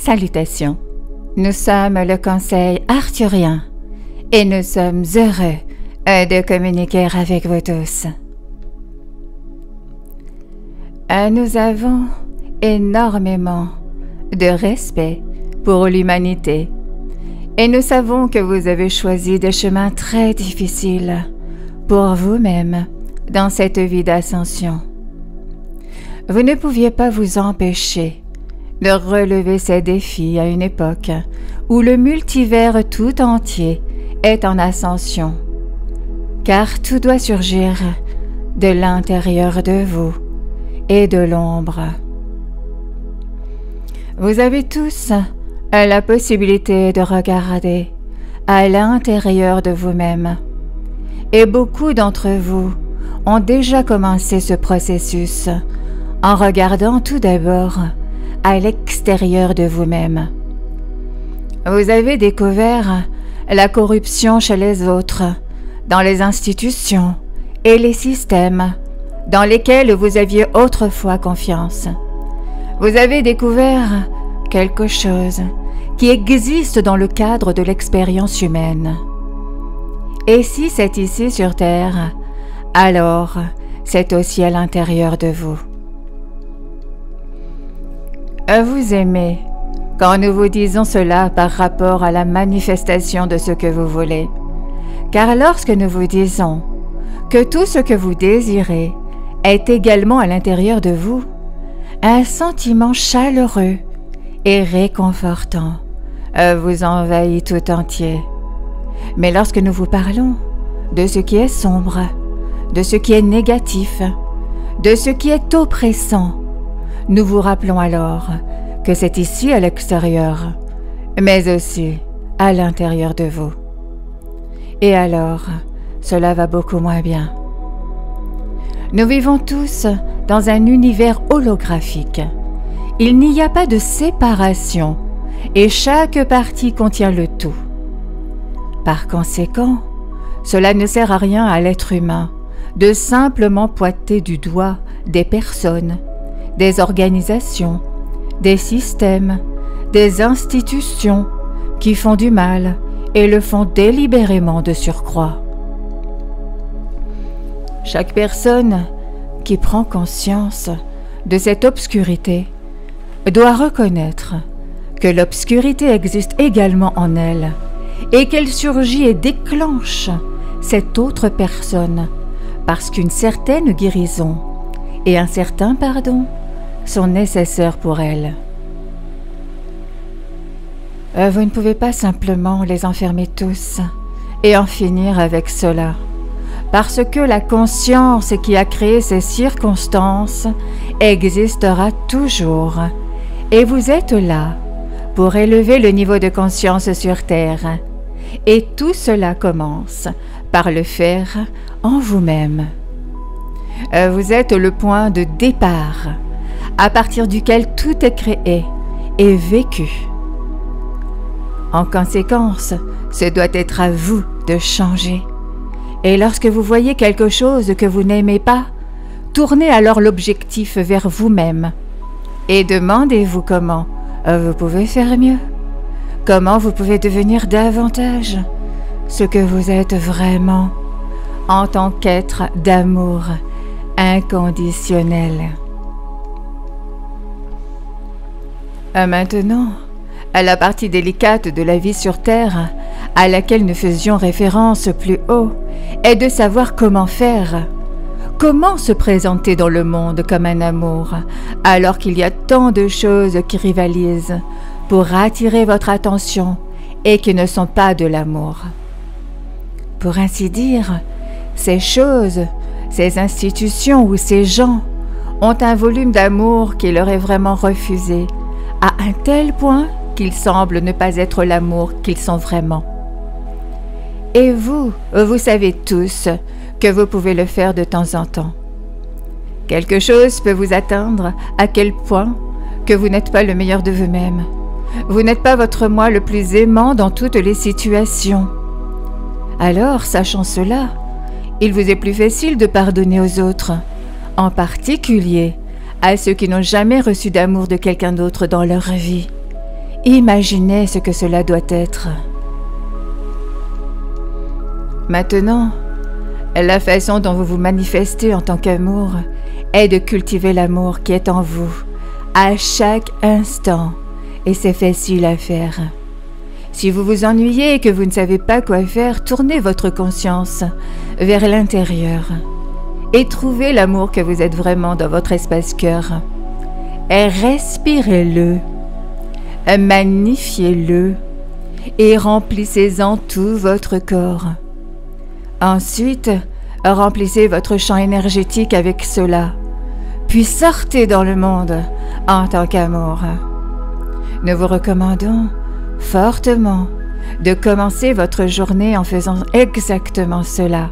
Salutations, nous sommes le Conseil arthurien et nous sommes heureux de communiquer avec vous tous. Nous avons énormément de respect pour l'humanité et nous savons que vous avez choisi des chemins très difficiles pour vous-même dans cette vie d'ascension. Vous ne pouviez pas vous empêcher de relever ces défis à une époque où le multivers tout entier est en ascension, car tout doit surgir de l'intérieur de vous et de l'ombre. Vous avez tous la possibilité de regarder à l'intérieur de vous-même, et beaucoup d'entre vous ont déjà commencé ce processus en regardant tout d'abord à l'extérieur de vous-même. Vous avez découvert la corruption chez les autres, dans les institutions et les systèmes dans lesquels vous aviez autrefois confiance. Vous avez découvert quelque chose qui existe dans le cadre de l'expérience humaine. Et si c'est ici sur Terre, alors c'est aussi à l'intérieur de vous. Vous aimez quand nous vous disons cela par rapport à la manifestation de ce que vous voulez. Car lorsque nous vous disons que tout ce que vous désirez est également à l'intérieur de vous, un sentiment chaleureux et réconfortant vous envahit tout entier. Mais lorsque nous vous parlons de ce qui est sombre, de ce qui est négatif, de ce qui est oppressant, nous vous rappelons alors que c'est ici à l'extérieur, mais aussi à l'intérieur de vous. Et alors, cela va beaucoup moins bien. Nous vivons tous dans un univers holographique. Il n'y a pas de séparation et chaque partie contient le tout. Par conséquent, cela ne sert à rien à l'être humain de simplement pointer du doigt des personnes, des organisations, des systèmes, des institutions qui font du mal et le font délibérément de surcroît. Chaque personne qui prend conscience de cette obscurité doit reconnaître que l'obscurité existe également en elle et qu'elle surgit et déclenche cette autre personne parce qu'une certaine guérison et un certain pardon sont nécessaires pour elle. Vous ne pouvez pas simplement les enfermer tous et en finir avec cela, parce que la conscience qui a créé ces circonstances existera toujours, et vous êtes là pour élever le niveau de conscience sur Terre, et tout cela commence par le faire en vous-même. Vous êtes le point de départ, à partir duquel tout est créé et vécu. En conséquence, ce doit être à vous de changer. Et lorsque vous voyez quelque chose que vous n'aimez pas, tournez alors l'objectif vers vous-même et demandez-vous comment vous pouvez faire mieux, comment vous pouvez devenir davantage ce que vous êtes vraiment en tant qu'être d'amour inconditionnel. Maintenant, à la partie délicate de la vie sur Terre, à laquelle nous faisions référence plus haut, est de savoir comment faire. Comment se présenter dans le monde comme un amour, alors qu'il y a tant de choses qui rivalisent pour attirer votre attention et qui ne sont pas de l'amour. Pour ainsi dire, ces choses, ces institutions ou ces gens ont un volume d'amour qui leur est vraiment refusé, à un tel point qu'ils semblent ne pas être l'amour qu'ils sont vraiment. Et vous savez tous que vous pouvez le faire de temps en temps. Quelque chose peut vous atteindre à quel point que vous n'êtes pas le meilleur de vous-même. Vous n'êtes pas votre moi le plus aimant dans toutes les situations. Alors, sachant cela, il vous est plus facile de pardonner aux autres, en particulier à ceux qui n'ont jamais reçu d'amour de quelqu'un d'autre dans leur vie. Imaginez ce que cela doit être. Maintenant, la façon dont vous vous manifestez en tant qu'amour est de cultiver l'amour qui est en vous à chaque instant, et c'est facile à faire. Si vous vous ennuyez et que vous ne savez pas quoi faire, tournez votre conscience vers l'intérieur et trouvez l'amour que vous êtes vraiment dans votre espace-cœur. Et respirez-le, magnifiez-le et remplissez-en tout votre corps. Ensuite, remplissez votre champ énergétique avec cela, puis sortez dans le monde en tant qu'amour. Nous vous recommandons fortement de commencer votre journée en faisant exactement cela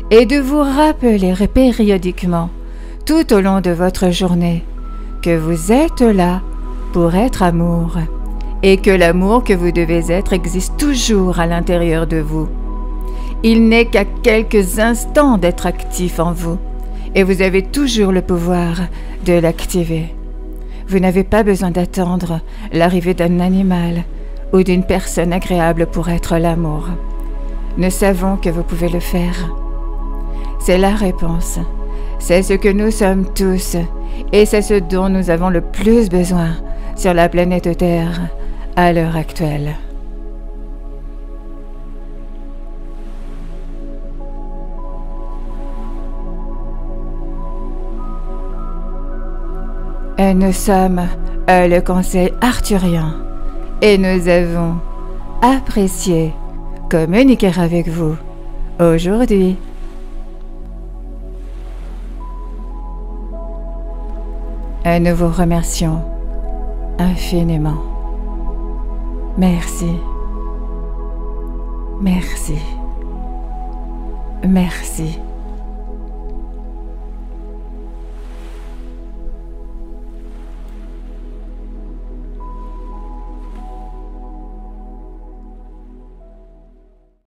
et de vous rappeler périodiquement tout au long de votre journée que vous êtes là pour être amour et que l'amour que vous devez être existe toujours à l'intérieur de vous. Il n'est qu'à quelques instants d'être actif en vous et vous avez toujours le pouvoir de l'activer. Vous n'avez pas besoin d'attendre l'arrivée d'un animal ou d'une personne agréable pour être l'amour. Nous savons que vous pouvez le faire. C'est la réponse. C'est ce que nous sommes tous et c'est ce dont nous avons le plus besoin sur la planète Terre à l'heure actuelle. Nous sommes le Conseil arthurien et nous avons apprécié communiquer avec vous aujourd'hui. Nous vous remercions infiniment. Merci. Merci. Merci.